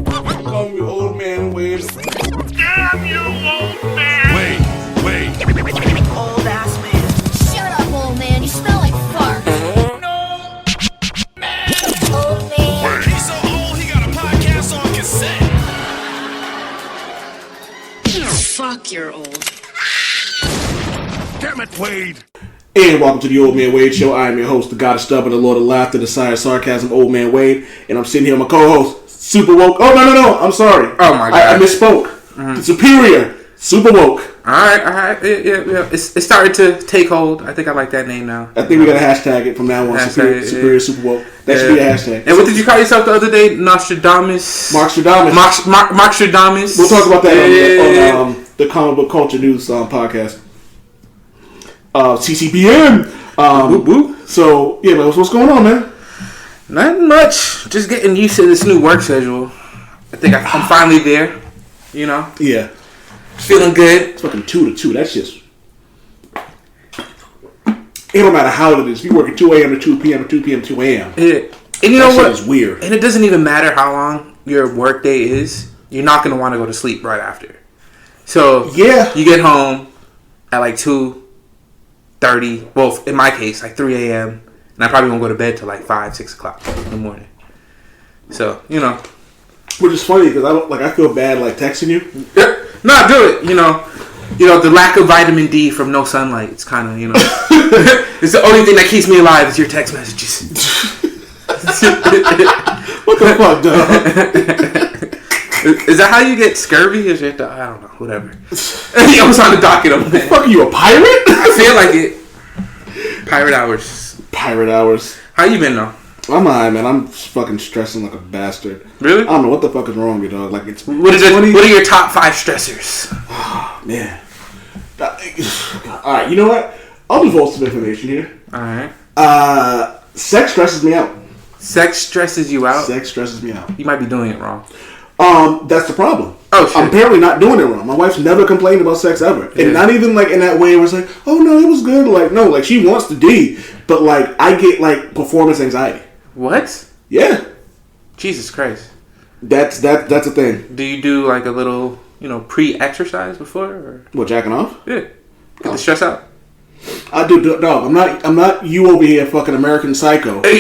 Call me old man Wade. Damn you, old man! Wait. Old ass man. Shut up, old man. You smell like fart. No! Old man. He's so old, he got a podcast on cassette. Fuck, you're old. Damn it, Wade. And welcome to the Old Man Wade Show. I am your host, the God of Stubborn, the Lord of Laughter, the Sire of Sarcasm, Old Man Wade. And I'm sitting here with my co-host, Super Woke. Oh, no. I'm sorry. Oh, my God. I misspoke. Superior. Super Woke. All right. Yeah. It's starting to take hold. I think I like that name now. I think we got to hashtag it from now on. Superior Super Woke. That should be a hashtag. And what did you call yourself the other day? Nostradamus? Markstradamus. Markstradamus. We'll talk about that on the Comic Book Culture News podcast. CCBN. Whoop, whoop. So, yeah, man, what's going on, man? Nothing much. Just getting used to this new work schedule. I think I'm finally there. You know? Yeah. Feeling good. It's fucking 2 to 2. That's just... It don't matter how it is. If you work at 2 a.m. to 2 p.m. or 2 p.m. to 2 a.m. Yeah. And you know what? It's weird. And it doesn't even matter how long your work day is. You're not going to want to go to sleep right after. So, Yeah. you get home at like 2:30. Well, in my case, like 3 a.m. And I probably won't go to bed till like 5, 6 o'clock in the morning. So, you know. Which is funny because I feel bad like texting you. No, do it. You know, the lack of vitamin D from no sunlight. It's kind of, it's the only thing that keeps me alive is your text messages. What the fuck, dog? Is that how you get scurvy? Is it? I don't know. Whatever. I was on the docket over there. Fuck, are you a pirate? I feel like it. Pirate hours. Pirate hours. How you been though? I'm alright, man. I'm fucking stressing like a bastard. Really? I don't know what the fuck is wrong with you, dog. Like, it's... What are your top 5 stressors? Man. Alright, you know what? I'll divulge some information here. Alright. Sex stresses me out. Sex stresses you out? Sex stresses me out. You might be doing it wrong. That's the problem. Oh, shit. I'm apparently not doing it wrong. My wife's never complained about sex ever. Yeah. And not even like in that way where it's like, oh no, it was good. Like, no, like she wants to D. But like, I get like performance anxiety. What? Yeah. Jesus Christ. That's a thing. Do you do like a little, pre-exercise before? Or? What, jacking off? Yeah. Get the stress out. I do, dog. I'm not you over here fucking American Psycho. Damn,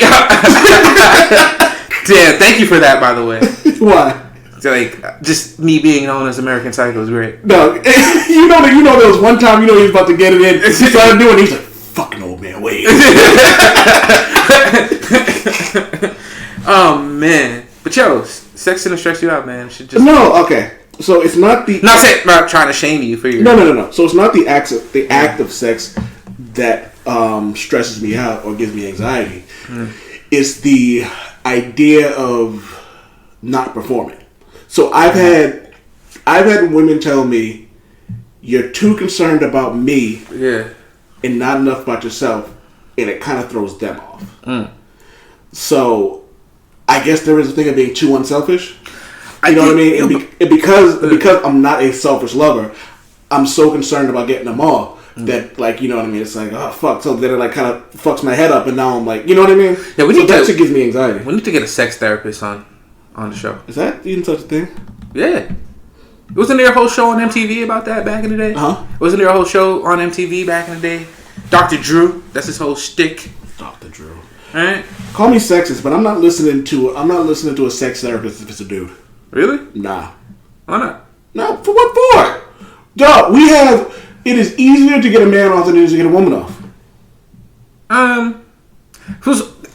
thank you for that, by the way. Why? Like, just me being known as American Psycho is great. No, you know there was one time he was about to get it in. He started doing it. He's like, fucking old man, wait. Oh man, but sex shouldn't stress you out, man. It should just No, okay. So it's not the not trying to shame you for your no. So it's not the act of sex that stresses me out or gives me anxiety. It's the idea of not performing. So I've had women tell me, you're too concerned about me and not enough about yourself, and it kind of throws them off. So I guess there is a thing of being too unselfish. You know what I mean? And because I'm not a selfish lover, I'm so concerned about getting them off that, like, you know what I mean? It's like, oh fuck, so then it like kind of fucks my head up, and now I'm like, you know what I mean? Yeah, that shit gives me anxiety. We need to get a sex therapist on the show. Is that even such a thing? Yeah. Wasn't there a whole show on MTV about that back in the day? Huh? Wasn't there a whole show on MTV back in the day? Dr. Drew, that's his whole shtick. Dr. Drew. Alright? Call me sexist, but I'm not listening to a sex therapist if it's a dude. Really? Nah. Why not? No, for what for? Dog, it is easier to get a man off than it is to get a woman off.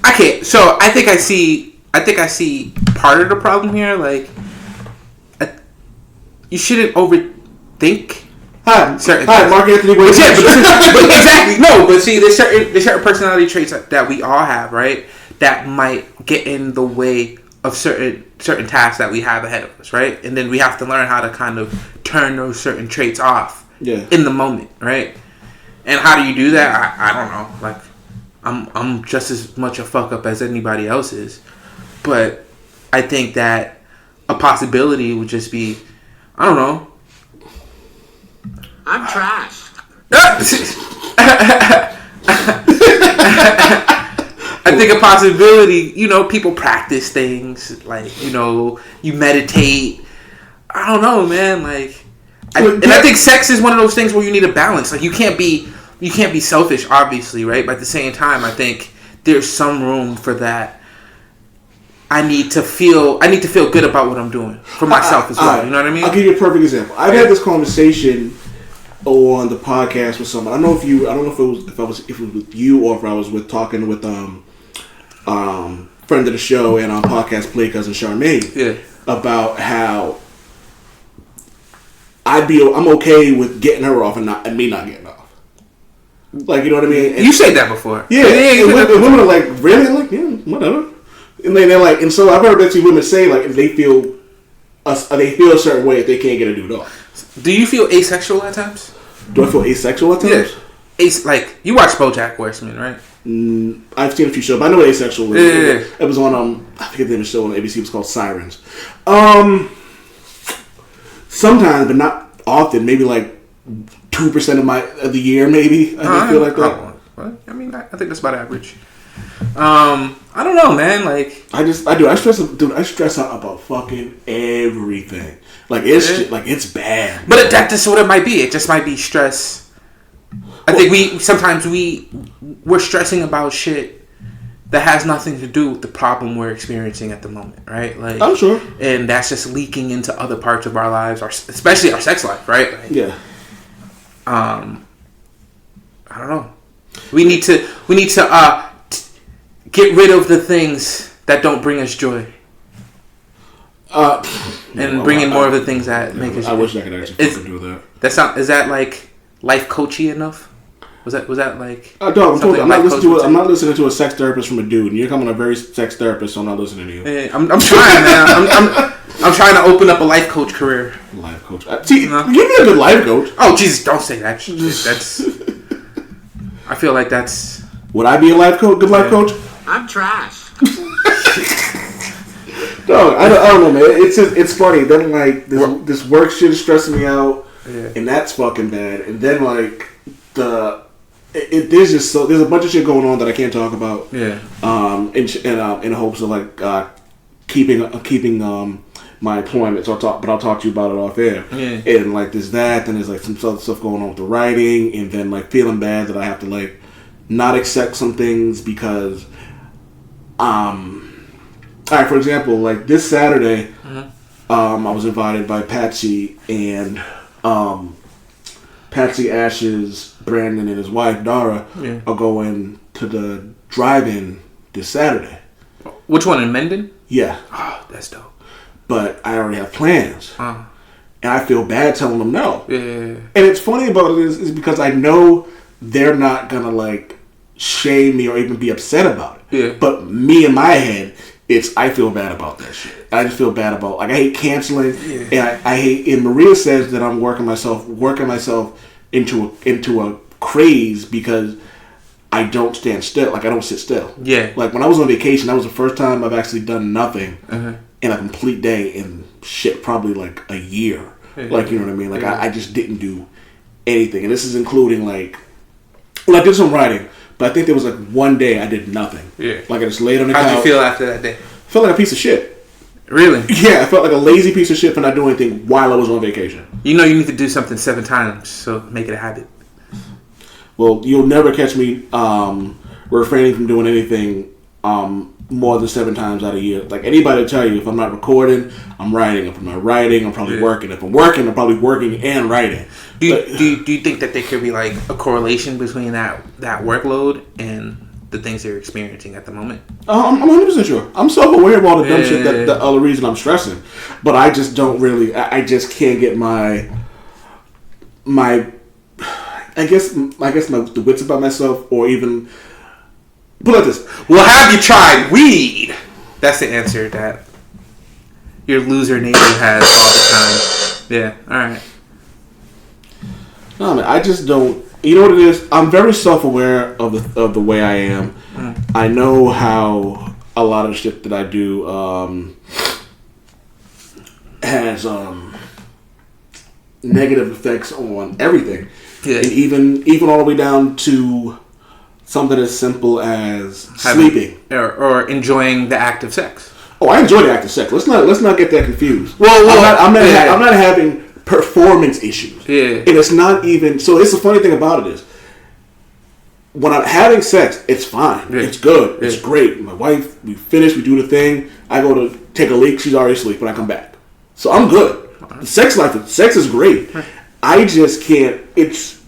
Okay, so I think I see part of the problem here. Like, you shouldn't overthink. Hi, Mark Anthony. But exactly. No, but see, there's certain personality traits that we all have, right? That might get in the way of certain tasks that we have ahead of us, right? And then we have to learn how to kind of turn those certain traits off in the moment, right? And how do you do that? I don't know. Like, I'm just as much a fuck up as anybody else is, but I think that a possibility would just be, I don't know. I'm trash. I think a possibility, people practice things like, you meditate. I don't know, man. Like, I think sex is one of those things where you need a balance. Like, you can't be selfish, obviously, right? But at the same time, I think there's some room for that. I need to feel good about what I'm doing for myself as well. You know what I mean? I'll give you a perfect example. I've had this conversation on the podcast with someone. I don't know if it was with you or if I was talking with friend of the show and our podcast play cousin Charmaine about how I'm okay with getting her off and me not getting off. Like, you know what I mean? And, you said that before. Yeah. And women are like, really? I'm like, yeah, whatever. And they're like, and so I've heard that women say, like, if they feel a certain way if they can't get a dude off. Do you feel asexual at times? Do I feel asexual at times? Yeah. Like, you watch BoJack Horseman, right? I've seen a few shows, but I know what asexual is. It was on, I forget the name of the show on ABC. It was called Sirens. Sometimes, but not often. Maybe like 2% of the year, maybe. I feel like that. Well, I mean, I think that's about average. I don't know, man. Like, I stress out about fucking everything. Like, it's bad. But that's what it might be. It just might be stress. I think we're stressing about shit that has nothing to do with the problem we're experiencing at the moment, right? Like, I'm sure. And that's just leaking into other parts of our lives, especially our sex life, right? Like, yeah. I don't know. We need to get rid of the things that don't bring us joy. And bring in more of the things that make us joy. I wish I could actually fucking do that. Is that like life coachy enough? Was that like? I'm not listening to a sex therapist from a dude. And you're coming a very sex therapist, so I'm not listening to you. I'm trying, man. I'm trying to open up a life coach career. Life coach. See, give me a good life coach. Oh, Jesus, don't say that. That's. I feel like that's. Would I be a life coach? Good life coach? I'm trash. Dog, I don't know, man. It's funny. Then like this work shit is stressing me out, and that's fucking bad. And then like there's a bunch of shit going on that I can't talk about. Yeah. In hopes of like keeping my employment. So I'll talk to you about it off air. Yeah. And like there's that. Then there's like some other stuff going on with the writing, and then like feeling bad that I have to like not accept some things because all right, for example, like this Saturday, I was invited by Patsy and Patsy Ashes, Brandon, and his wife Dara are going to the drive-in this Saturday. Which one, in Mendon? Yeah. Oh, that's dope. But I already have plans. And I feel bad telling them no. Yeah. And it's funny about it is because I know they're not going to like shame me or even be upset about it. Yeah. But me in my head, I feel bad about that shit. I just feel bad about, like, I hate canceling, and I hate. And Maria says that I'm working myself into a craze because I don't stand still. Like, I don't sit still. Yeah. Like when I was on vacation, that was the first time I've actually done nothing in a complete day in shit, probably like a year. Like, you know what I mean? Like I just didn't do anything, and this is including like, well, I did some writing. But I think there was like one day I did nothing. Yeah. Like I just laid on the couch. How'd you feel after that day? I felt like a piece of shit. Really? Yeah, I felt like a lazy piece of shit for not doing anything while I was on vacation. You know you need to do something 7 times, so make it a habit. Well, you'll never catch me refraining from doing anything more than 7 times out of a year. Like anybody will tell you, if I'm not recording, I'm writing. If I'm not writing, I'm probably working. If I'm working, I'm probably working and writing. Do you think that there could be like a correlation between that workload and the things they're experiencing at the moment? I'm 100% sure. I'm self-aware of all the dumb shit that the other reason I'm stressing, but I just don't really. I just can't get my. I guess the wits about myself, or even put it like this. Well, have you tried weed? That's the answer that your loser nature has all the time. Yeah. All right. No, man, I just don't. You know what it is? I'm very self-aware of the way I am. I know how a lot of the shit that I do has negative effects on everything. Yeah. And even all the way down to something as simple as sleeping or enjoying the act of sex. Oh, I enjoy the act of sex. Let's not get that confused. Well, I'm not having performance issues. Yeah. And it's not even. So it's the funny thing about it is, when I'm having sex, it's fine. Yeah. It's good. Yeah. It's great. My wife, we finish, we do the thing. I go to take a leak. She's already asleep when I come back. So I'm good. The sex is great. I just can't. It's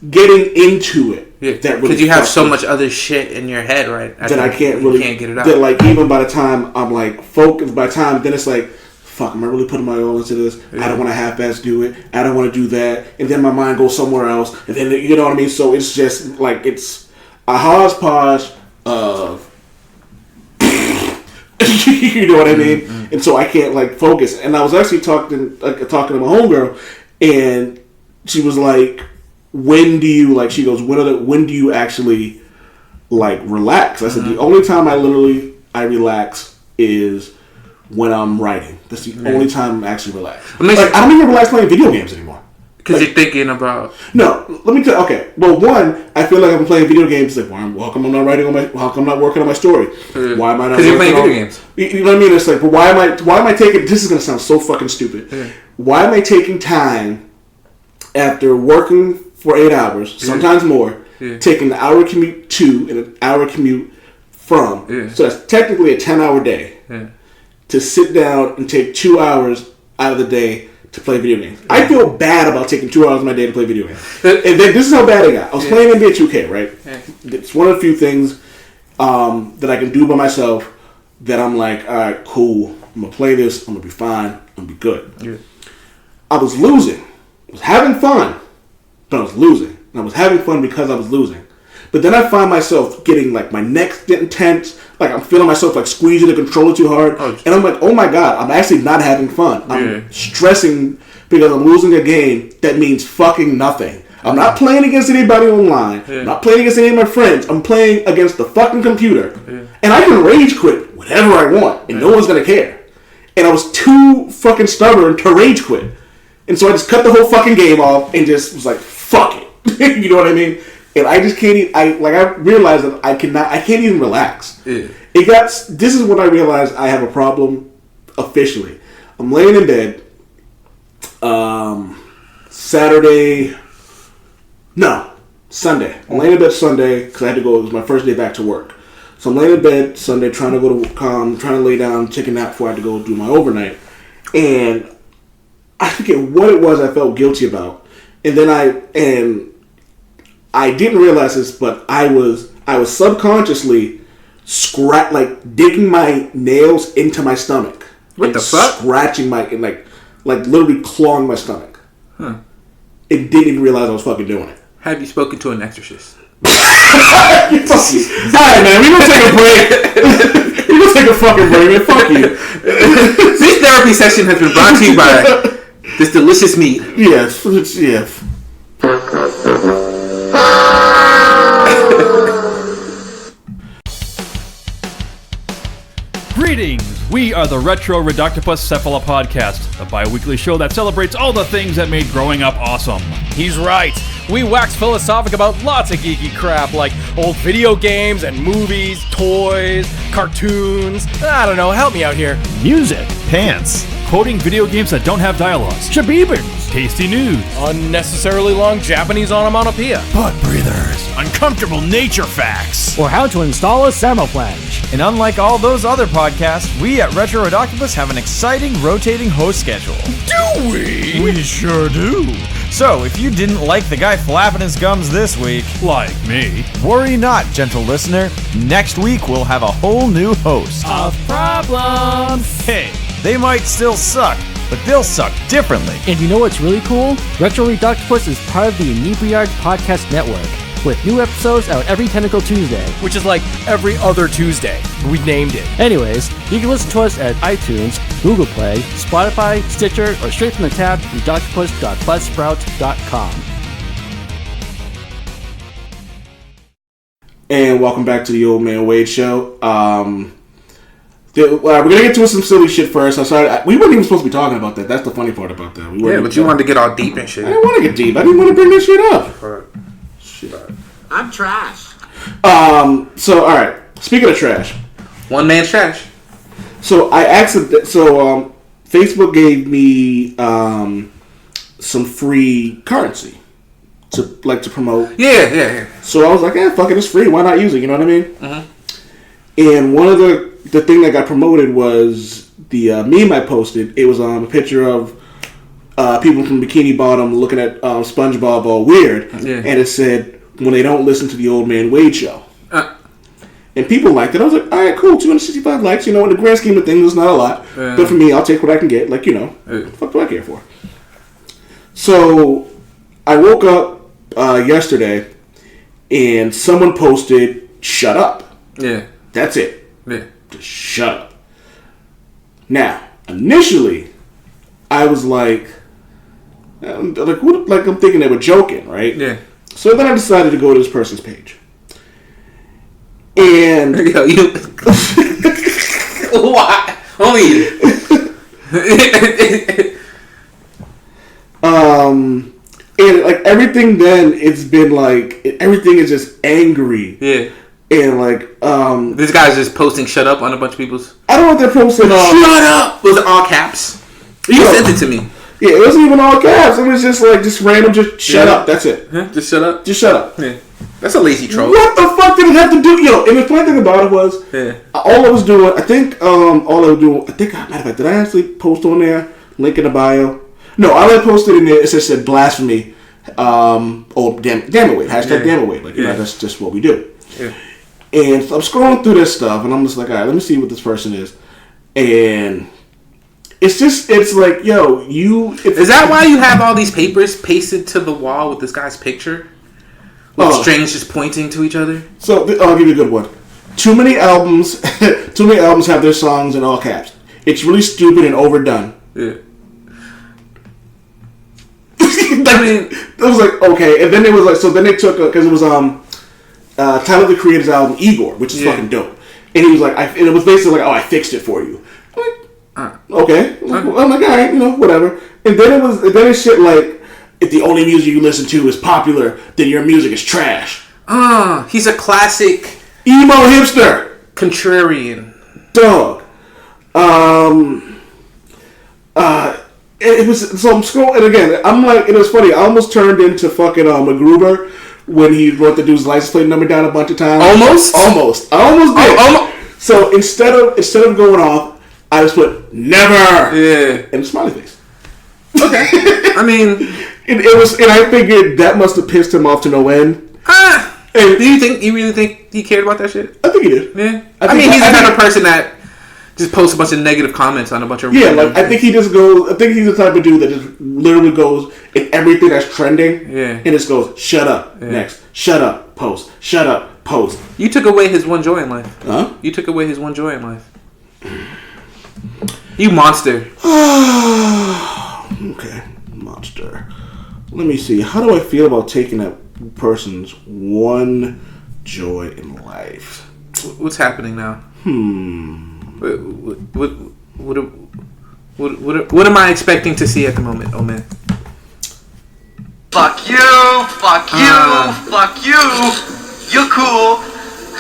getting into it. Yeah. Because you have so much other shit in your head, right? That I can't get it out. That like even by the time I'm like focused, by the time then it's like, fuck, am I really putting my all into this? Yeah. I don't want to half-ass do it. I don't want to do that. And then my mind goes somewhere else. And then, you know what I mean? So it's just like, it's a hodgepodge of, you know what I mean? Mm-hmm. And so I can't like focus. And I was actually talking to my homegirl, and she was like, when do you actually like relax? I said, the only time I relax is when I'm writing. That's the only time I'm actually relaxed. I don't even relax playing video games anymore. Because you're thinking about... No, let me tell you. Okay, well, one, I feel like I'm playing video games. Like, how come I'm not how come I'm not working on my story? Why am I not? Because you're playing video games. You know what I mean? It's like, but why am I taking? This is gonna sound so fucking stupid. Yeah. Why am I taking time after working for 8 hours, sometimes more, taking an hour commute to and an hour commute from? Yeah. So that's technically a 10-hour day. Yeah. To sit down and take 2 hours out of the day to play video games. Yeah. I feel bad about taking 2 hours of my day to play video games. And then this is how bad I got. I was playing NBA 2K, right? Yeah. It's one of the few things that I can do by myself that I'm like, all right, cool. I'm going to play this. I'm going to be fine. I'm going to be good. Yeah. I was losing. I was having fun, but I was losing. And I was having fun because I was losing. But then I find myself getting like my neck's getting tense. Like I'm feeling myself like squeezing the controller too hard. And I'm like, oh my God, I'm actually not having fun. I'm stressing because I'm losing a game that means fucking nothing. I'm not playing against anybody online. I'm not playing against any of my friends. I'm playing against the fucking computer. And I can rage quit whenever I want. And no one's going to care. And I was too fucking stubborn to rage quit. And so I just cut the whole fucking game off and just was like, fuck it. You know what I mean? And I just can't. I realized that I can't even relax. Yeah. This is when I realized I have a problem officially. I'm laying in bed. Sunday. I'm laying in bed Sunday because I had to go. It was my first day back to work. So I'm laying in bed Sunday, trying to lay down, take a nap before I had to go do my overnight. And I forget what it was I felt guilty about. And then I didn't realize this, but I was subconsciously digging my nails into my stomach. What the fuck? Scratching my like literally clawing my stomach. Huh. It didn't even realize I was fucking doing it. Have you spoken to an exorcist? Alright, man, we gonna take a break. We gonna take a fucking break, man. Fuck you. This therapy session has been brought to you by this delicious meat. Yes. Greetings! We are the Retro Reductopus Cephala Podcast, a bi-weekly show that celebrates all the things that made growing up awesome. He's right. We wax philosophic about lots of geeky crap like old video games and movies, toys, cartoons. I don't know, help me out here. Music. Pants. Quoting video games that don't have dialogues. Shabibers. Tasty news. Unnecessarily long Japanese onomatopoeia. Butt breathers. Uncomfortable nature facts. Or how to install a Samoflange. And unlike all those other podcasts, we at Retro Reductopus have an exciting rotating host schedule. Do we? We sure do. So, if you didn't like the guy flapping his gums this week, like me, worry not, gentle listener. Next week we'll have a whole new host. Of problems. Hey, they might still suck, but they'll suck differently. And you know what's really cool? Retro Reductopus is part of the Inebriard Podcast Network, with new episodes out every Tentacle Tuesday. Which is like every other Tuesday. We named it. Anyways, you can listen to us at iTunes, Google Play, Spotify, Stitcher, or straight from the tab, reductopus.buzzsprout.com. And welcome back to the Old Man Wade Show. We're going to get to some silly shit first. I'm sorry. We weren't even supposed to be talking about that. That's the funny part about that. But you wanted to get all deep and shit. I didn't want to get deep. I didn't want to bring this shit up. Shit. I'm trash. So, all right. Speaking of trash. One man's trash. So, Facebook gave me some free currency to promote. Yeah. So I was like, fuck it, it's free. Why not use it? You know what I mean? Mm-hmm. And one of the thing that got promoted was the meme I posted. It was a picture of people from Bikini Bottom looking at SpongeBob all weird, and it said, "When they don't listen to the Old Man Wade show." And people liked it. I was like, all right, cool, 265 likes. You know, in the grand scheme of things, it's not a lot. Yeah. But for me, I'll take what I can get. Like, what the fuck do I care for? So I woke up yesterday, and someone posted, "Shut up." Yeah. That's it. Yeah. Just shut up. Now, initially, I was like I'm thinking they were joking, right? Yeah. So then I decided to go to this person's page. And why? Only and like everything then it's been like everything is just angry. Yeah. And like this guy's just posting "shut up" on a bunch of people's. I don't know what they're posting on. Shut up! Was it all caps? You sent it to me. Yeah, it wasn't even all caps. It was just like random. Just shut up. That's it. Yeah, just shut up. Just shut up. Yeah. That's a lazy troll. What the fuck did it have to do? And the funny thing about it was, all I was doing, I think, matter of fact, did I actually post on there, link in the bio? No, all I posted in there, it just said blasphemy, damn it, wait, hashtag damn it, wait. Like, that's just what we do. Yeah. And so I'm scrolling through this stuff, and I'm just like, all right, let me see what this person is. And it's like, yo, is that why you have all these papers pasted to the wall with this guy's picture? With strings just pointing to each other? So, I'll give you a good one. Too many albums have their songs in all caps. It's really stupid and overdone. Yeah. It was like, okay. And then it was like, so then they took, because it was Tyler, the Creator's album, Igor, which is fucking dope. And he was like, and it was basically like, I fixed it for you. I'm like, okay. I'm like, all right, whatever. And then it's shit like, if the only music you listen to is popular, then your music is trash. He's a classic emo hipster. Contrarian. Dog. It was, so I'm scrolling, and again, I'm like, it was funny, I almost turned into fucking MacGruber when he wrote the dude's license plate number down a bunch of times. Almost. I almost did. So instead of going off, I just put never. Yeah. And a smiley face. Okay. I mean, it was, and I figured that must have pissed him off to no end. Do you really think he cared about that shit? I think he did. Yeah. I mean, he's the kind of person that just posts a bunch of negative comments on a bunch of. Yeah, like I think he just goes. I think he's the type of dude that just literally goes in everything that's trending. Yeah. And just goes, shut up, next, shut up, post, shut up, post. You took away his one joy in life. Huh? You took away his one joy in life. You monster. Okay, monster. Let me see. How do I feel about taking that person's one joy in life? What's happening now? What am I expecting to see at the moment? Oh man. Fuck you, fuck you, fuck you. You're cool.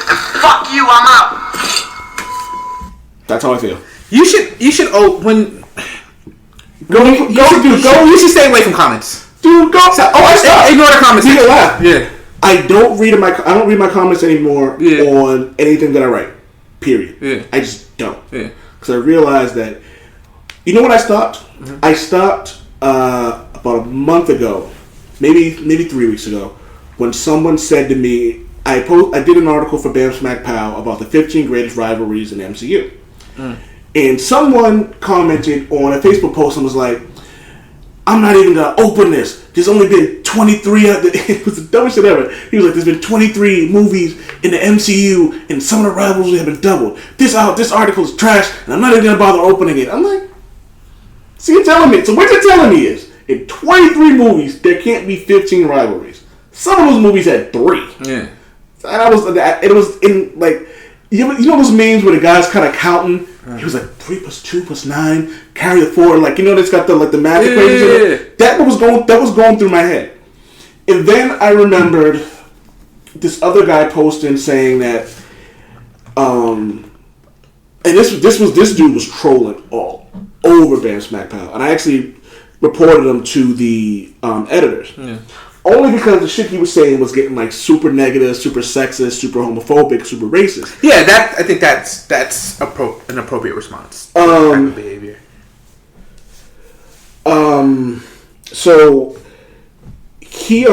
And fuck you, I'm out. That's how I feel. You should you should stay away from comments. Dude, go. Ignore the comments. You can laugh. Yeah. I don't read my comments anymore on anything that I write. Period. Yeah. I just don't. Yeah. Because I realized that. You know when I stopped? Mm-hmm. I stopped about a month ago, maybe 3 weeks ago, when someone said to me, I did an article for Bam Smack Pow about the 15 greatest rivalries in the MCU. And someone commented on a Facebook post and was like, I'm not even going to open this. There's only been 23. It was the dumbest shit ever. He was like, there's been 23 movies in the MCU and some of the rivalries have been doubled. This article is trash and I'm not even going to bother opening it. I'm like, so you're telling me. So what you're telling me is, in 23 movies, there can't be 15 rivalries. Some of those movies had 3. Yeah. And it was in like, you know those memes where the guy's kind of counting. He was like 3 + 2 + 9, carry the 4. Like, you know, it's got the math equation. That was going through my head, and then I remembered this other guy posting saying that, and this dude was trolling all over Bam Smack Pow, and I actually reported him to the editors. Yeah. Only because the shit he was saying was getting like super negative, super sexist, super homophobic, super racist. Yeah, I think that's an appropriate response to that type of behavior. So he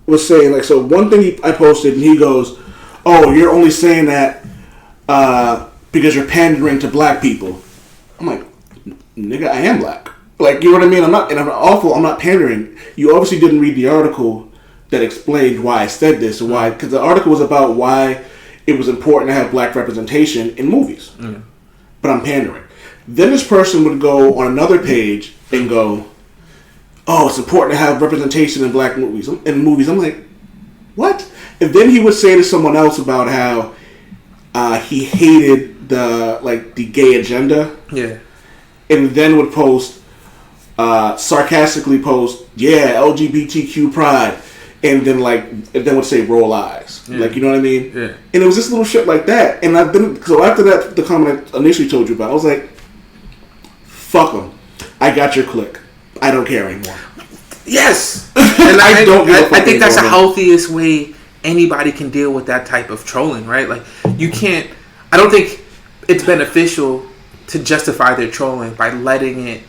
was saying like, so one thing I posted and he goes, "Oh, you're only saying that because you're pandering to black people." I'm like, nigga, I am black. Like, you know what I mean? I'm not pandering. You obviously didn't read the article that explained why I said this, or why, because the article was about why it was important to have black representation in movies. Mm. But I'm pandering. Then this person would go on another page and go, "Oh, it's important to have representation in black movies." I'm like, what? And then he would say to someone else about how he hated the gay agenda. Yeah. And then would sarcastically post, "Yeah, LGBTQ pride," and then would say "roll eyes." Yeah. Like, you know what I mean? Yeah. And it was this little shit like that. And so after that, the comment I initially told you about, I was like, fuck them. I got your click. I don't care anymore. Yes. And I think that's the healthiest way anybody can deal with that type of trolling, right? Like, you can't, I don't think it's beneficial to justify their trolling by letting it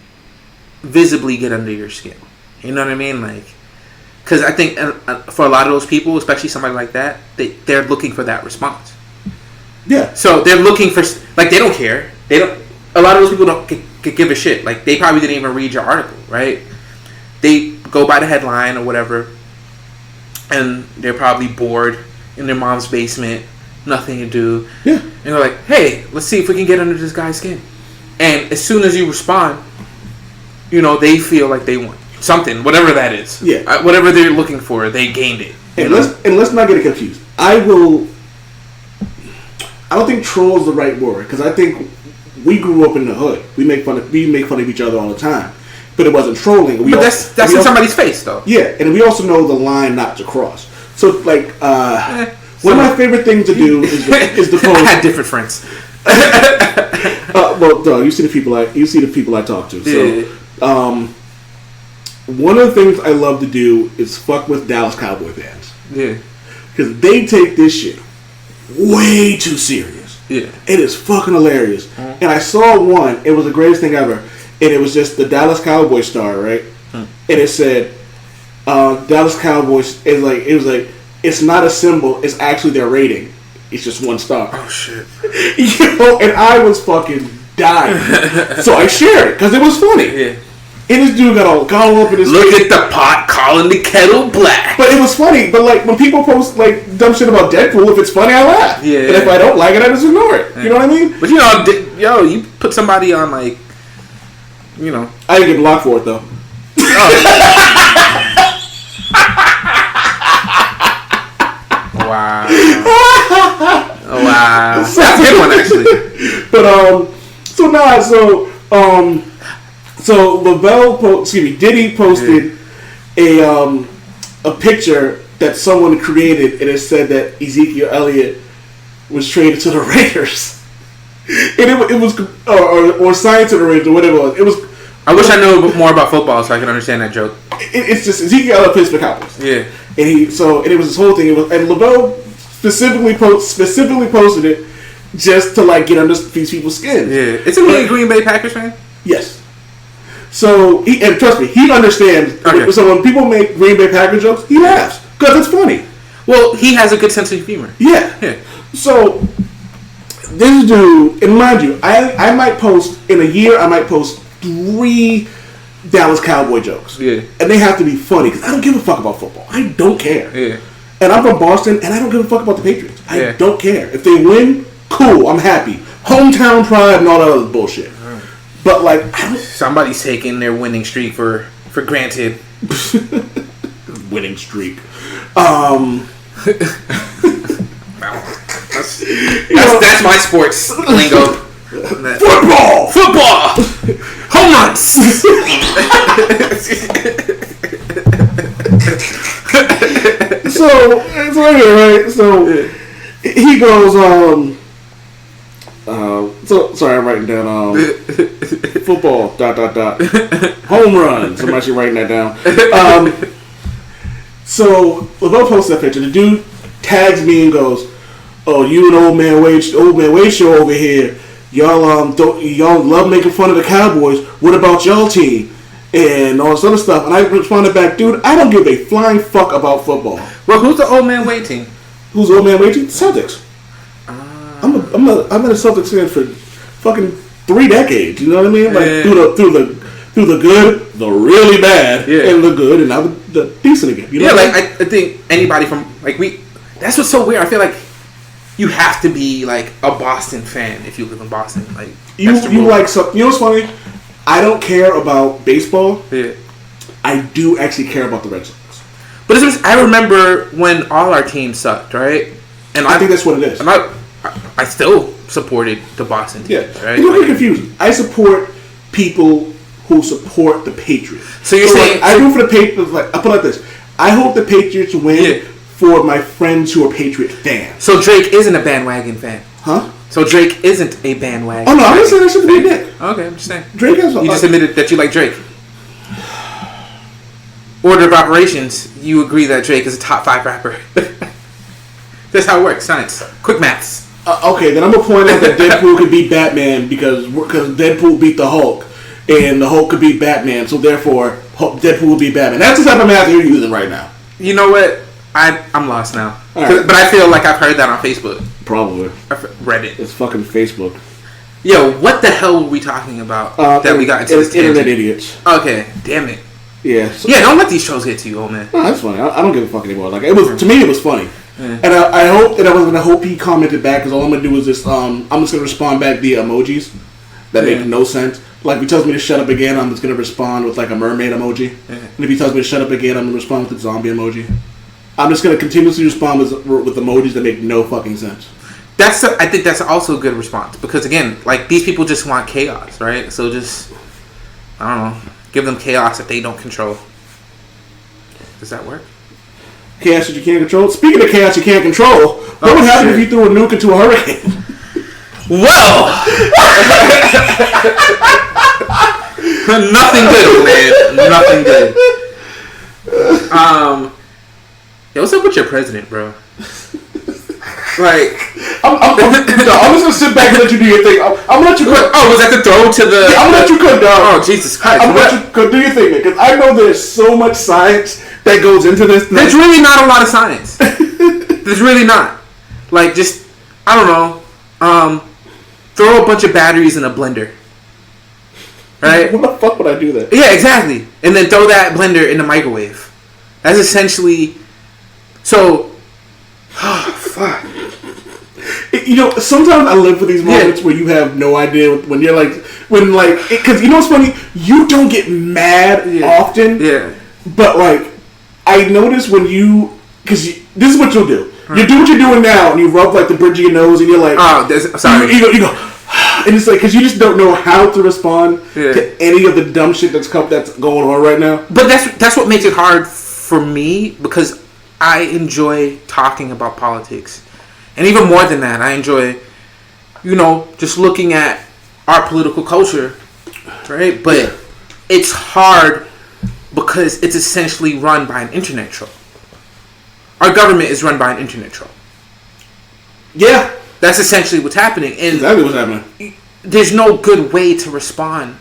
visibly get under your skin. You know what I mean? Like, because I think for a lot of those people, especially somebody like that, they're looking for that response. Yeah. So they're looking for, like, they don't care. They don't. A lot of those people don't give a shit. Like, they probably didn't even read your article, right? They go by the headline or whatever, and they're probably bored in their mom's basement, nothing to do. Yeah. And they're like, "Hey, let's see if we can get under this guy's skin." And as soon as you respond, you know, they feel like they won something, whatever that is. Yeah. Whatever they're looking for, they gained it. And let's not get it confused. I don't think troll is the right word, because I think we grew up in the hood. We make fun of each other all the time, but it wasn't trolling. But that's in somebody's face, though. Yeah, and we also know the line not to cross. So, like, one of my favorite things to do is the post. I had different friends. Well, dog, you see the people I talk to. So, one of the things I love to do is fuck with Dallas Cowboy fans. Yeah, because they take this shit way too serious. Yeah, it is fucking hilarious. Mm-hmm. And I saw one. It was the greatest thing ever. And it was just the Dallas Cowboy star, right? And it said, Dallas Cowboys is like, it was like, it's not a symbol, it's actually their rating. It's just 1 star. Oh shit. And I was fucking dying. So I shared it because it was funny. Yeah. And this dude got all up in his Look at the pot calling the kettle black. But it was funny. But like when people post like dumb shit about Deadpool, if it's funny, I laugh. Yeah. And if I don't like it, I just ignore it. Yeah. You know what I mean? But you put somebody on like, you know. I didn't get blocked for it though. Wow. Oh, wow. That's a good one, actually. But Diddy posted a picture that someone created, and it said that Ezekiel Elliott was traded to the Raiders, and it was or signed to the Raiders or whatever it was. I wish I knew more about football so I could understand that joke. It's just Ezekiel Elliott plays for the Cowboys. Yeah, and it was this whole thing. And LaBelle specifically posted it just to like get under these people's skin. Yeah, isn't he a Green Bay Packers fan? Yes. So and trust me, he understands. Okay. So when people make Green Bay Packers jokes, he laughs because it's funny. Well, he has a good sense of humor. Yeah. So this dude, and mind you, I might post in a year. I might post 3 Dallas Cowboy jokes. Yeah. And they have to be funny because I don't give a fuck about football. I don't care. Yeah. And I'm from Boston, and I don't give a fuck about the Patriots. I don't care. If they win, cool. I'm happy. Hometown pride and all that other bullshit. But like, somebody's taking their winning streak for granted. Winning streak. That's my sports lingo. Football. Home runs. So So anyway, right? So he goes, so sorry, I'm writing down football ... home run. Somebody should write that down. So LeBeau posts that picture. The dude tags me and goes, "Oh, you and old man Wade show over here. Y'all y'all love making fun of the Cowboys. What about y'all team?" And all this other stuff. And I responded back, "Dude, I don't give a flying fuck about football." Well, who's the old man Wade team? Who's the old man Wade team? Celtics. I've been a Celtics fan for fucking 3 decades. You know what I mean? Like through the good, the really bad, and the good, and now the decent again. You know what I mean? I think anybody from that's what's so weird. I feel like you have to be like a Boston fan if you live in Boston. Like you like some. You know what's funny? I don't care about baseball. Yeah. I do actually care about the Red Sox. But I remember when all our teams sucked, right? And I think that's what it is. And I still supported the Boston team. Yeah. Right? Don't get confused. I support people who support the Patriots. So you're saying I root for the Patriots. Like I put it like this: I hope the Patriots win for my friends who are Patriot fans. So Drake isn't a bandwagon fan, huh? So Drake isn't a bandwagon. Oh no, I'm not saying that shit to be a dick. Okay, I'm just saying. Drake has. You just admitted that you like Drake. Order of operations: you agree that Drake is a top 5 rapper. That's how it works. Science. Quick maths. Okay, then I'm gonna point out that Deadpool could beat Batman because Deadpool beat the Hulk, and the Hulk could beat Batman. So therefore, Deadpool will beat Batman. That's the type of math you're using right now. You know what? I'm lost now. Right. But I feel like I've heard that on Facebook. Probably. Reddit. It's fucking Facebook. Yo, what the hell were we talking about that we got into this tangent? Internet idiots. Okay, damn it. Yeah. Yeah, don't let these shows get to you, old man. No, that's funny. I don't give a fuck anymore. Like it was to me, it was funny. Yeah. And I hope he commented back because all I'm gonna do is this. I'm just gonna respond back via emojis that make no sense. Like if he tells me to shut up again, I'm just gonna respond with like a mermaid emoji. Yeah. And if he tells me to shut up again, I'm gonna respond with the zombie emoji. I'm just gonna continuously respond with emojis that make no fucking sense. I think that's also a good response because again, like these people just want chaos, right? So just I don't know, give them chaos that they don't control. Does that work? Chaos that you can't control. Speaking of chaos you can't control, what would happen if you threw a nuke into a hurricane? Well, nothing good, man. Nothing good. Yo, what's up with your president, bro? Like, I'm just gonna sit back and let you do your thing. I'm gonna let you. Oh, was that the throw to the? I'm gonna let you cook down. Oh, Jesus Christ! I'm gonna let you go do your thing, man. Because I know there's so much science that goes into this. There's really not a lot of science. There's really not. Like, just I don't know. Throw a bunch of batteries in a blender. Right? What the fuck would I do that? Yeah, exactly. And then throw that blender in the microwave. That's essentially. So. Oh, fuck. You know, sometimes I live for these moments where you have no idea when you're like, because you know what's funny? You don't get mad often. Yeah. But like, I notice when because this is what you'll do. You do what you're doing now, and you rub like the bridge of your nose, and you're like, sorry. You go, and it's like because you just don't know how to respond to any of the dumb shit that's going on right now. But that's what makes it hard for me because I enjoy talking about politics. And even more than that, I enjoy, just looking at our political culture, right? But it's hard because it's essentially run by an internet troll. Our government is run by an internet troll. Yeah. That's essentially what's happening. And exactly what's happening. There's no good way to respond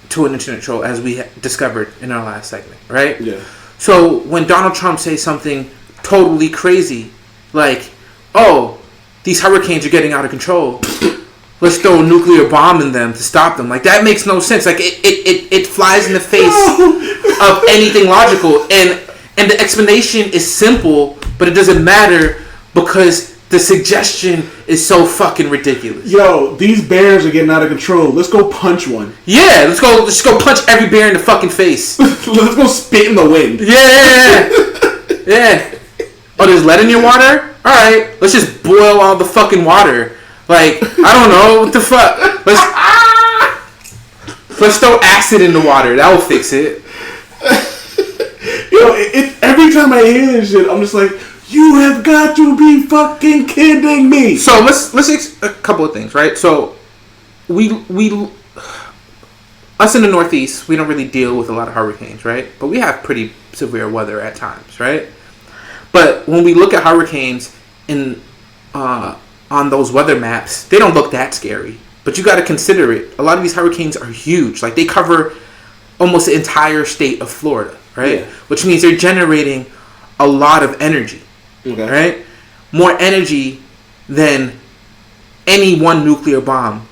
to an internet troll, as we discovered in our last segment, right? Yeah. So when Donald Trump says something totally crazy, like, oh, these hurricanes are getting out of control, let's throw a nuclear bomb in them to stop them. Like, that makes no sense. Like, it flies in the face of anything logical. And the explanation is simple, but it doesn't matter because the suggestion is so fucking ridiculous. Yo, these bears are getting out of control. Let's go punch one. Yeah, let's go punch every bear in the fucking face. Let's go spit in the wind. Yeah. Yeah. Oh, there's lead in your water? Alright, let's just boil all the fucking water. Like, I don't know, what the fuck? Let's throw acid in the water. That will fix it. You Yo, every time I hear this shit, I'm just like, you have got to be fucking kidding me. So let's a couple of things, right? So we us in the Northeast, we don't really deal with a lot of hurricanes, right? But we have pretty severe weather at times, right? But when we look at hurricanes on those weather maps, they don't look that scary. But you got to consider it. A lot of these hurricanes are huge. Like, they cover almost the entire state of Florida, right? Yeah. Which means they're generating a lot of energy, right? More energy than any one nuclear bomb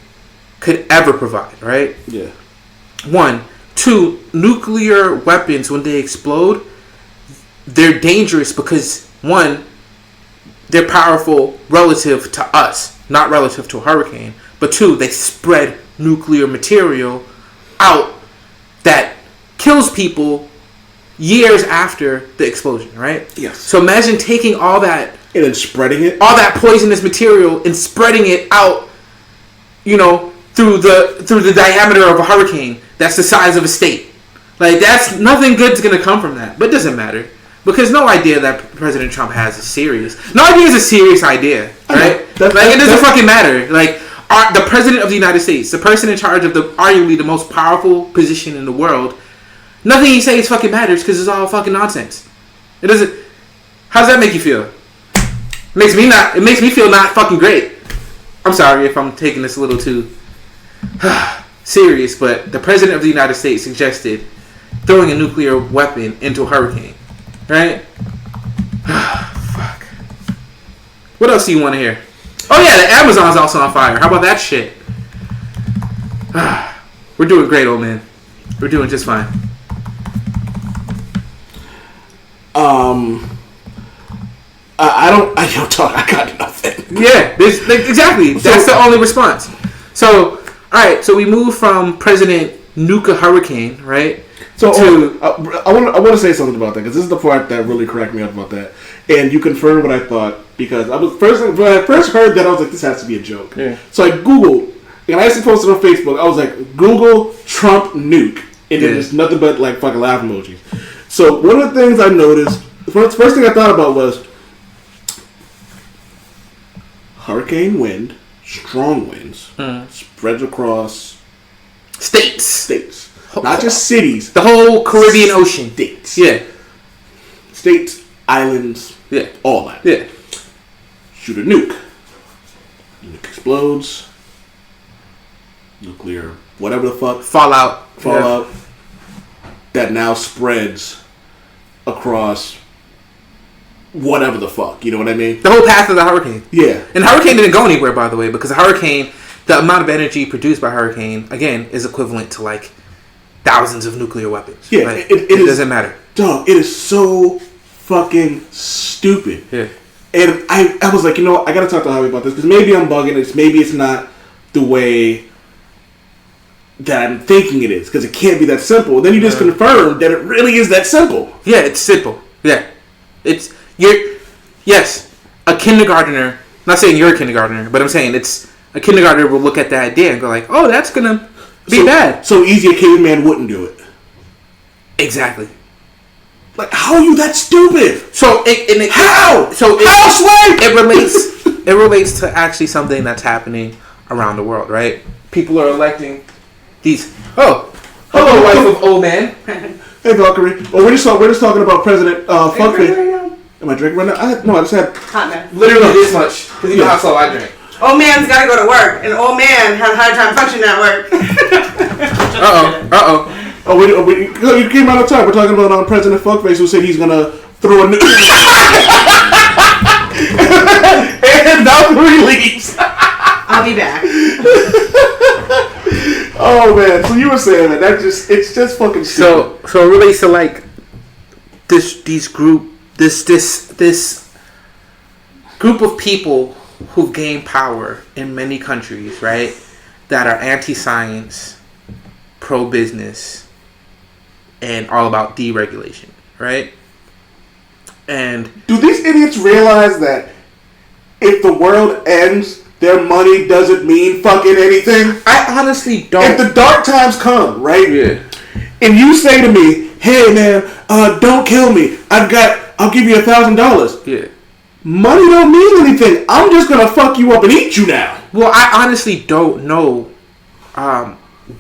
could ever provide, right? Yeah. 1. 2, nuclear weapons, when they explode, they're dangerous because, 1, they're powerful relative to us, not relative to a hurricane. But 2, they spread nuclear material out that kills people years after the explosion, right? Yes. So imagine taking all that and then spreading it, all that poisonous material, and spreading it out, you know, through the diameter of a hurricane that's the size of a state. Like, that's nothing good's gonna come from that. But it doesn't matter. Because no idea that President Trump has is serious. No idea is a serious idea, right? It doesn't fucking matter. Like, the President of the United States, the person in charge of arguably the most powerful position in the world, nothing he says fucking matters because it's all fucking nonsense. It doesn't. How does that make you feel? It makes me feel not fucking great. I'm sorry if I'm taking this a little too serious, but the President of the United States suggested throwing a nuclear weapon into a hurricane. Right? Fuck. What else do you want to hear? Oh yeah, the Amazon's also on fire. How about that shit? We're doing great, old man. We're doing just fine. I don't talk. I got nothing. Yeah, exactly. That's the only response. So, all right. So we move from President Nuka Hurricane, right? So I want to say something about that because this is the part that really cracked me up about that, and you confirmed what I thought because when I first heard that I was like, this has to be a joke. Yeah. So I Googled and I actually posted on Facebook. I was like, Google Trump nuke, and then there's nothing but like fucking laugh emojis. So one of the things I noticed, the first thing I thought about was hurricane wind, strong winds, spreads across states. Not just cities. The whole Caribbean Ocean. States. Yeah. States, islands. Yeah. All that. Yeah. Shoot a nuke. Nuke explodes. Nuclear, whatever the fuck. Fallout. Yeah. That now spreads across whatever the fuck. You know what I mean? The whole path of the hurricane. Yeah. And the hurricane didn't go anywhere, by the way, because the hurricane, the amount of energy produced by hurricane, again, is equivalent to like thousands of nuclear weapons. Yeah, like, it doesn't matter. Dog, it is so fucking stupid. Yeah. And I was like, you know what, I gotta talk to Javi about this because maybe I'm bugging it. Maybe it's not the way that I'm thinking it is because it can't be that simple. Then you just confirmed that it really is that simple. Yeah, it's simple. Yeah. Yes, a kindergartner, not saying you're a kindergartner, but I'm saying it's a kindergartner will look at that idea and go like, oh, that's gonna be bad. So easy a caveman wouldn't do it. Exactly. Like, how are you that stupid? So how? So it relates to actually something that's happening around the world, right? People are electing these. Oh, hello, wife of old man. Hey, Valkyrie. Well, we're just talking about President Fuckface. Am I drinking right now? I just had hot mess. Literally this much because you know how slow I drink. Old man's got to go to work, and old man has a hard time functioning at work. Oh, you came out of time. We're talking about President Fuckface who said he's gonna throw a nuke. And Valkyrie leaves. I'll be back. Oh man, so you were saying that it's just fucking stupid. So it relates to like this group of people who've gained power in many countries, right? That are anti-science, pro-business, and all about deregulation, right? And do these idiots realize that if the world ends, their money doesn't mean fucking anything? I honestly don't. If the dark times come, right? Yeah. And you say to me hey man, don't kill me. I'll give you $1,000. Yeah. Money don't mean anything. I'm just gonna fuck you up and eat you now. Well, I honestly don't know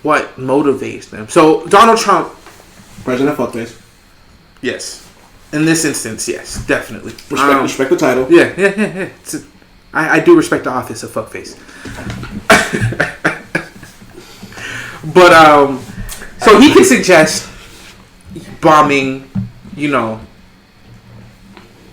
what motivates them. So Donald Trump, President Fuckface. Yes. In this instance, yes, definitely. Respect the title. Yeah. I do respect the office of fuckface. But so he can suggest bombing, a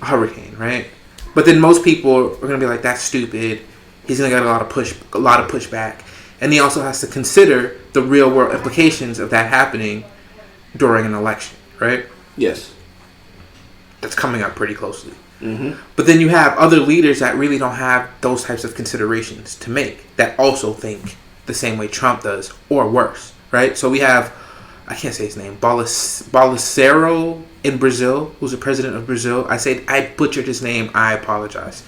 hurricane, right? But then most people are gonna be like, "That's stupid." He's gonna get a lot of pushback, and he also has to consider the real world implications of that happening during an election, right? Yes. That's coming up pretty closely. Mm-hmm. But then you have other leaders that really don't have those types of considerations to make, that also think the same way Trump does, or worse, right? So we have, I can't say his name, Bolsonaro in Brazil, who's the president of Brazil. I butchered his name, I apologize.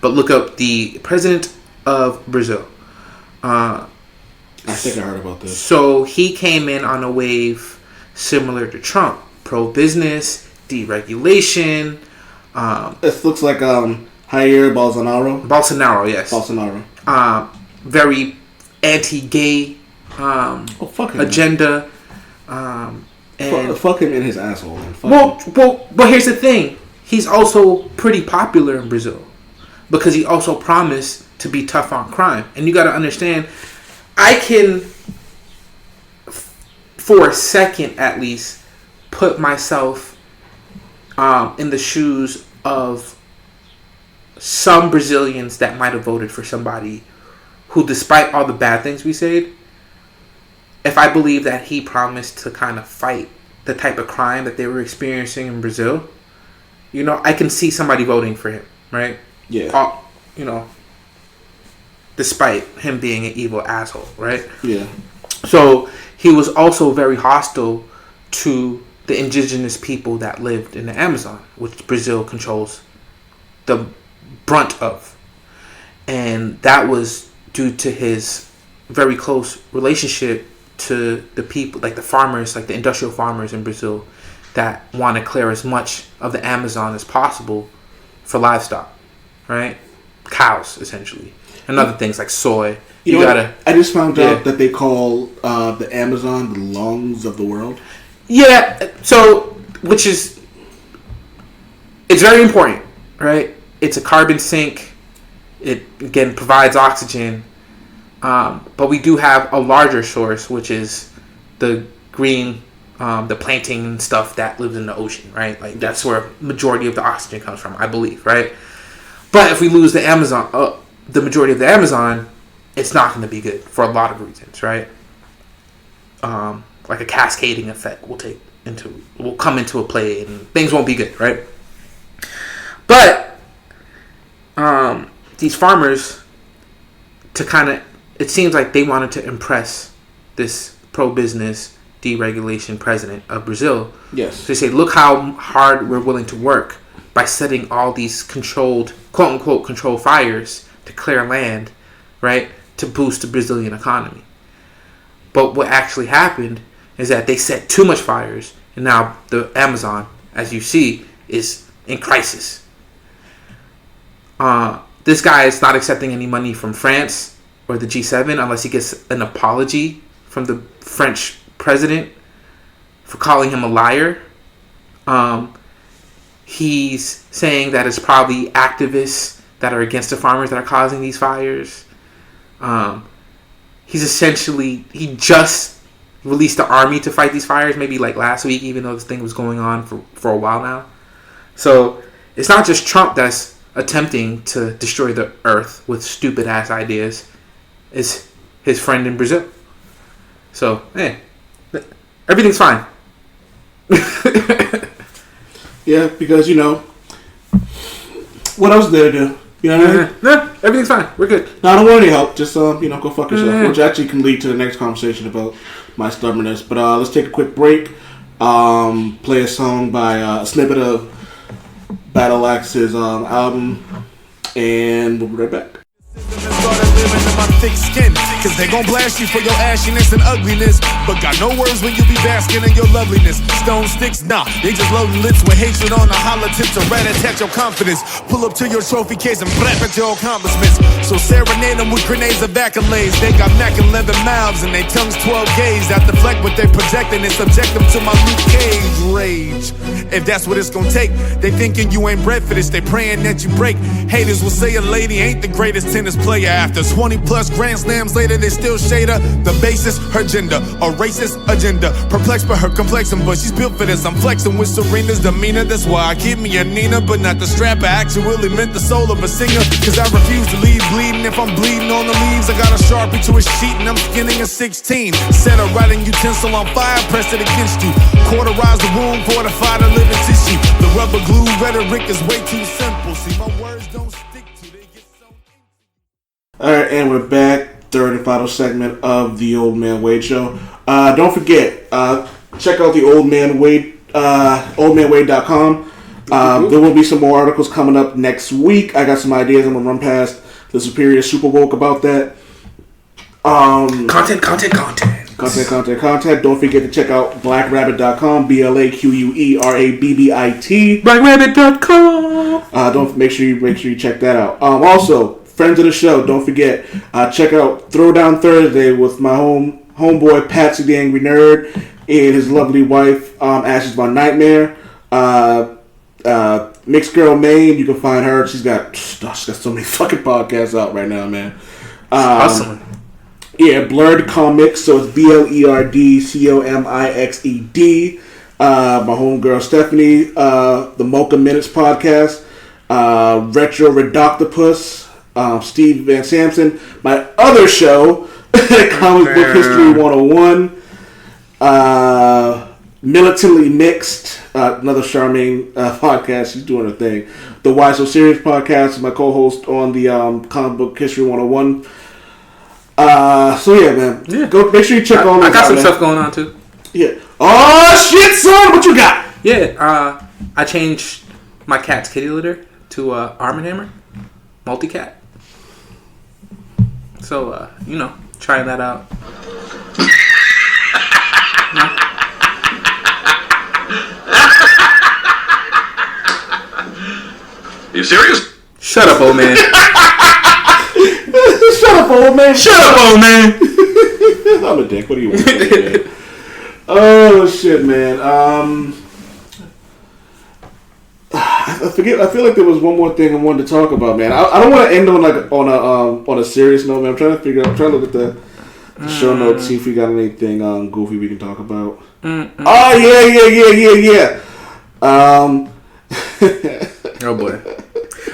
But look up the president of Brazil. I think I heard about this. So he came in on a wave similar to Trump. Pro-business, deregulation. This looks like Jair Bolsonaro. Bolsonaro, yes. Bolsonaro. Very anti-gay agenda. And fuck him in his asshole. Man. Well, here's the thing. He's also pretty popular in Brazil because he also promised to be tough on crime. And you got to understand, I can, for a second at least, put myself in the shoes of some Brazilians that might have voted for somebody who, despite all the bad things we said, if I believe that he promised to kind of fight the type of crime that they were experiencing in Brazil, I can see somebody voting for him, right? Yeah. Despite him being an evil asshole, right? Yeah. So he was also very hostile to the indigenous people that lived in the Amazon, which Brazil controls the brunt of. And that was due to his very close relationship to the people, like the farmers, like the industrial farmers in Brazil that want to clear as much of the Amazon as possible for livestock, right? Cows, essentially. And other things like soy. I just found out that they call the Amazon the lungs of the world. Yeah, so, it's very important, right? It's a carbon sink. It, again, provides oxygen. But we do have a larger source, which is the green, the planting and stuff that lives in the ocean, right? Like, that's where majority of the oxygen comes from, I believe, right? But if we lose the Amazon, the majority of the Amazon, it's not going to be good for a lot of reasons, right? Like a cascading effect will come into a play, and things won't be good, right? But these farmers, it seems like they wanted to impress this pro-business deregulation president of Brazil. Yes. So they say, look how hard we're willing to work by setting all these controlled, quote-unquote, controlled fires to clear land, right, to boost the Brazilian economy. But what actually happened is that they set too much fires, and now the Amazon, as you see, is in crisis. This guy is not accepting any money from France or the G7 unless he gets an apology from the French president for calling him a liar. He's saying that it's probably activists that are against the farmers that are causing these fires. He just released the army to fight these fires, maybe like last week, even though this thing was going on for a while now. So it's not just Trump that's attempting to destroy the earth with stupid ass ideas. It's his friend in Brazil. So, hey, everything's fine. Yeah, because, what else did I do? You know what I mean? No, everything's fine. We're good. No, I don't want any help. Just, go fuck yourself. Which actually can lead to the next conversation about my stubbornness. But let's take a quick break. Play a song by a snippet of Battle Axe's album. And we'll be right back. living in my thick skin. Cause they gon' blast you for your ashiness and ugliness. But got no words when you be basking in your loveliness. Stone sticks, nah, they just loading lips with hatred on the hollow tips to rat-a-tat your confidence. Pull up to your trophy case and brap at your accomplishments. So serenade them with grenades of accolades. They got Mac 11 mouths and they tongues 12 gays. That deflect what they projecting and subject them to my Luke Cage rage. If that's what it's gonna take, they thinking you ain't bred for this, they praying that you break. Haters will say a lady ain't the greatest tennis player. After 20 plus Grand Slams later, they still shade her. The basis, her gender, a racist agenda. Perplexed by her complexion, but she's built for this. I'm flexing with Serena's demeanor, that's why I keep me a Nina, but not the strap. I actually meant the soul of a singer, cause I refuse to leave bleeding. If I'm bleeding on the leaves, I got a Sharpie to a sheet and I'm skinning a 16. Set a writing utensil on fire, press it against you. Cauterize the wound, fortify the living tissue. The rubber glue rhetoric is way too simple. See, my words don't stick to, they get so. Alright, and we're back. Third and final segment of the Old Man Wade Show. Don't forget, check out the oldmanwade.com. There will be some more articles coming up next week. I got some ideas. I'm going to run past the Superior Super Woke about that. Content. Content. Don't forget to check out blackrabbit.com. BLAQUERABBIT. Blackrabbit.com. Don't make sure you check that out. Also, friends of the show, don't forget, check out Throwdown Thursday with my homeboy Patsy the Angry Nerd and his lovely wife Ashes Von Nightmare. Mixed Girl Maine, you can find her. She's got so many fucking podcasts out right now, man. Awesome. Yeah, Blurred Comics, so it's BLERDCOMIXED. My homegirl Stephanie, the Mocha Minutes podcast, Retro Redoctopus, Steve Van Samson, my other show, Comic Book History 101, Militantly Mixed, another Charmaine podcast. She's doing her thing. The Why So Serious podcast is my co-host on the Comic Book History 101. So yeah, man. Yeah. Go make sure you check all. I got some stuff going on too. Yeah. Oh shit, son! What you got? Yeah. I changed my cat's kitty litter to Arm & Hammer multi-cat. So trying that out. You serious? Shut up, old man. Shut up, old man. I'm a dick. What do you want? Man? Oh shit, man. I feel like there was one more thing I wanted to talk about, man. I don't want to end on a serious note, man. I'm trying to look at the show notes, see if we got anything goofy we can talk about. Oh yeah. Oh boy.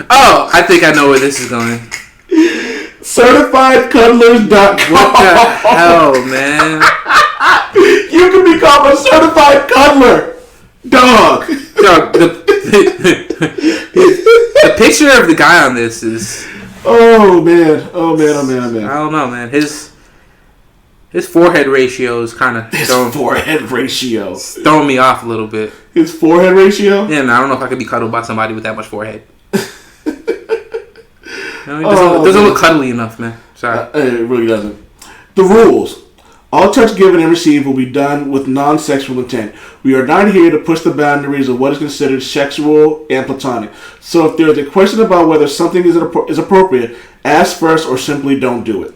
Oh, I think I know where this is going. CertifiedCuddlers.com. What the hell, man? You can become a certified cuddler, dog. The picture of the guy on this is. Oh man. I don't know, man. His forehead ratio is kind of throwing me off a little bit. His forehead ratio? Yeah, I don't know if I could be cuddled by somebody with that much forehead. It doesn't look cuddly enough, man. Sorry. It really doesn't. The rules. All touch given and received will be done with non-sexual intent. We are not here to push the boundaries of what is considered sexual and platonic. So if there is a question about whether something is appropriate, ask first or simply don't do it.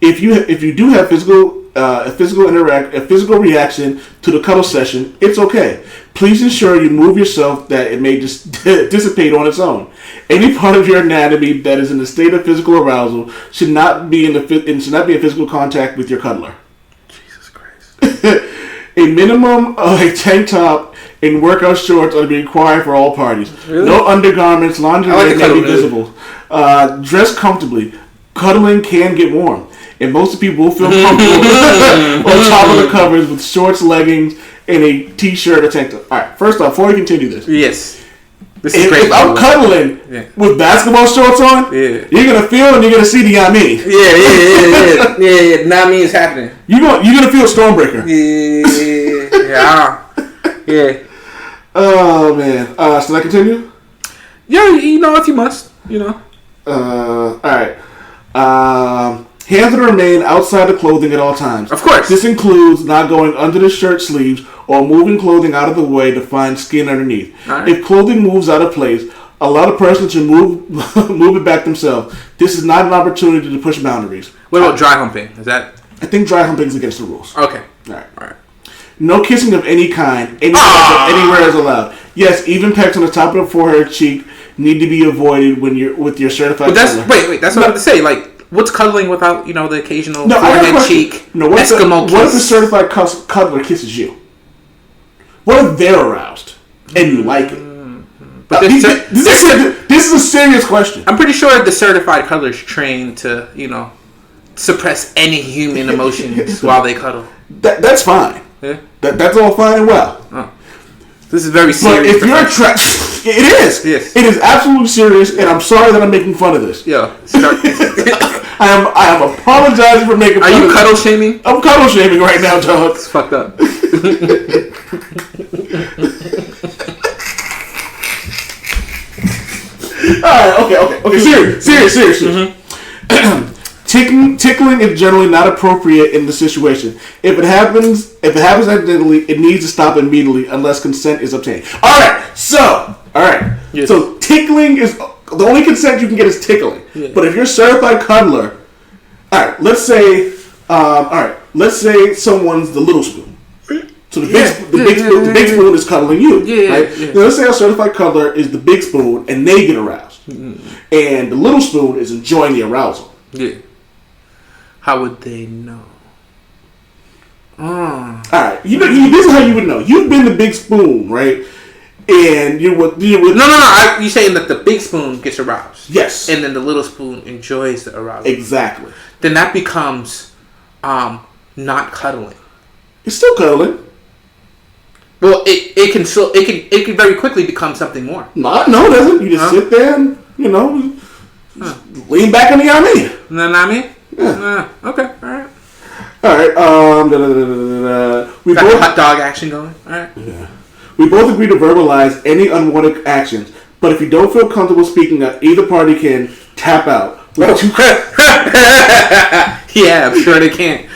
If you do have a physical reaction to the cuddle session, it's okay. Please ensure you move yourself that it may just dissipate on its own. Any part of your anatomy that is in a state of physical arousal should not be in physical contact with your cuddler. Jesus Christ. A minimum of a tank top and workout shorts are to be required for all parties. Really? No undergarments, lingerie may be visible. Dress comfortably. Cuddling can get warm, and most people will feel comfortable on top of the covers with shorts, leggings, and a t-shirt or tank top. All right, first off, before we continue this, yes, this is great. If I'm cuddling with basketball shorts on, you're gonna feel and you're gonna see the Yami. Yeah. Nami is happening. You're gonna feel Stormbreaker. Yeah. Oh man. Should I continue? Yeah, if you must, All right. Hands to remain outside the clothing at all times. Of course. This includes not going under the shirt sleeves or moving clothing out of the way to find skin underneath. Right. If clothing moves out of place, allow the person to move it back themselves. This is not an opportunity to push boundaries. What about dry humping? Is that? I think dry humping is against the rules. Okay. All right. No kissing of any kind anywhere is allowed. Yes, even pecks on the top of the forehead, cheek need to be avoided when you're with your certified. But that's cuddler. wait. That's what I have to say. Like, what's cuddling without the occasional I got a forehead, question. cheek, No, what Eskimo if what if the kiss? certified cuddler kisses you? What if they're aroused and you like it? But this is a serious question. I'm pretty sure the certified cuddler's trained to suppress any human emotions while they cuddle. That's fine. Yeah. That's all fine and well. Oh. This is very serious. But if you're it is. Yes. It is absolutely serious, and I'm sorry that I'm making fun of this. Yo, I am apologizing for making fun of this. Are you cuddle shaming? I'm cuddle shaming right now, dog. It's fucked up. Alright, okay. Serious. Mm-hmm. Tickling is generally not appropriate in the situation. If it happens accidentally, it needs to stop immediately unless consent is obtained. Alright. Yes. So tickling is the only consent you can get is tickling. Yeah. But if you're a certified cuddler, let's say someone's the little spoon. So the big spoon is cuddling you. Right? Now let's say a certified cuddler is the big spoon and they get aroused. Mm-hmm. And the little spoon is enjoying the arousal. Yeah. How would they know? Alright. This is how you would know. You've been the big spoon, right? And you're with No. You're saying that the big spoon gets aroused. Yes. And then the little spoon enjoys the arousal. Exactly. Then that becomes not cuddling. It's still cuddling. Well, it can very quickly become something more. No, it doesn't. You just sit there and lean back on the arm. You know what I mean? Yeah. Okay. All right. We got both the hot dog action going. All right. Yeah. We both agree to verbalize any unwanted actions, but if you don't feel comfortable speaking up, either party can tap out. Yeah, I'm sure they can.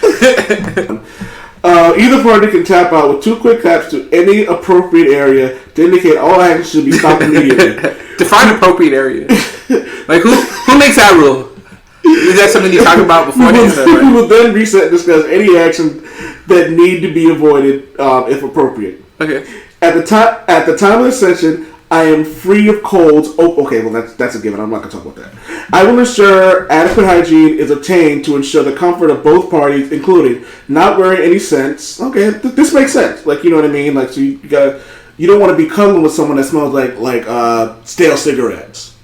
Either party can tap out with 2 quick taps to any appropriate area to indicate all actions should be stopped immediately. Define appropriate area. Like who makes that rule? Is that something you talk about beforehand? We will then reset and discuss any action that need to be avoided if appropriate. Okay. At the time of the session, I am free of colds. Oh, okay. Well, that's a given. I'm not gonna talk about that. I will ensure adequate hygiene is obtained to ensure the comfort of both parties, including not wearing any scents. Okay, this makes sense. Like, you know what I mean? Like, so you don't want to be cuddling with someone that smells like stale cigarettes.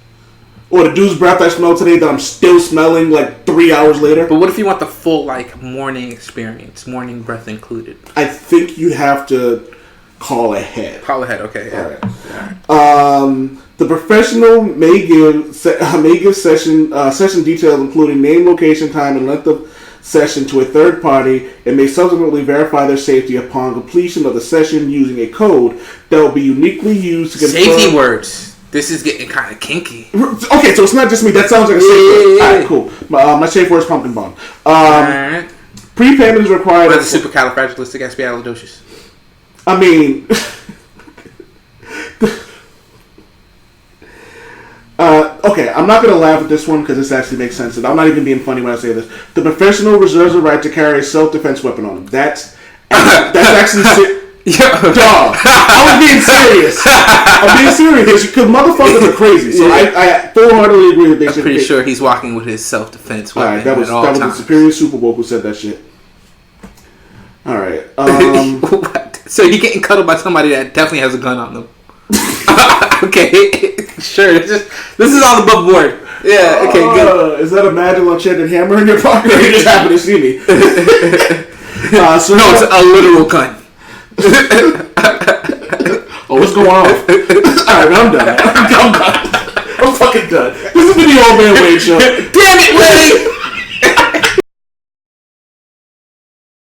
Or the dude's breath I smelled today that I'm still smelling like 3 hours later. But what if you want the full morning experience, morning breath included? I think you have to call ahead. Okay. Yeah. All right. The professional may give session details, including name, location, time, and length of session to a third party, and may subsequently verify their safety upon completion of the session using a code that will be uniquely used to confirm. Safety words. This is getting kind of kinky. Okay, so it's not just me. That sounds like a safe word. All right, cool. My safe word is pumpkin bomb. Alright. Prepayment is required. What is the supercalifragilisticexpialidocious? I mean, okay, I'm not going to laugh at this one because this actually makes sense. And I'm not even being funny when I say this. The professional reserves the right to carry a self-defense weapon on him. That's actually... Dog, I was being serious. I'm being serious because motherfuckers are crazy. So I full-heartedly agree that they should. I'm pretty sure he's walking with his self-defense weapon. Alright, that was the Superior Super Bowl who said that shit. Alright. So you're getting cuddled by somebody that definitely has a gun on them. Okay, sure. This is all above board. Yeah, okay, good. Is that a magical enchanted hammer in your pocket or you just happen to see me? No, it's a literal gun. Oh, what's going on? Alright, I'm done. I'm fucking done. This has been the Old Man Wade Show. Damn it, Wade!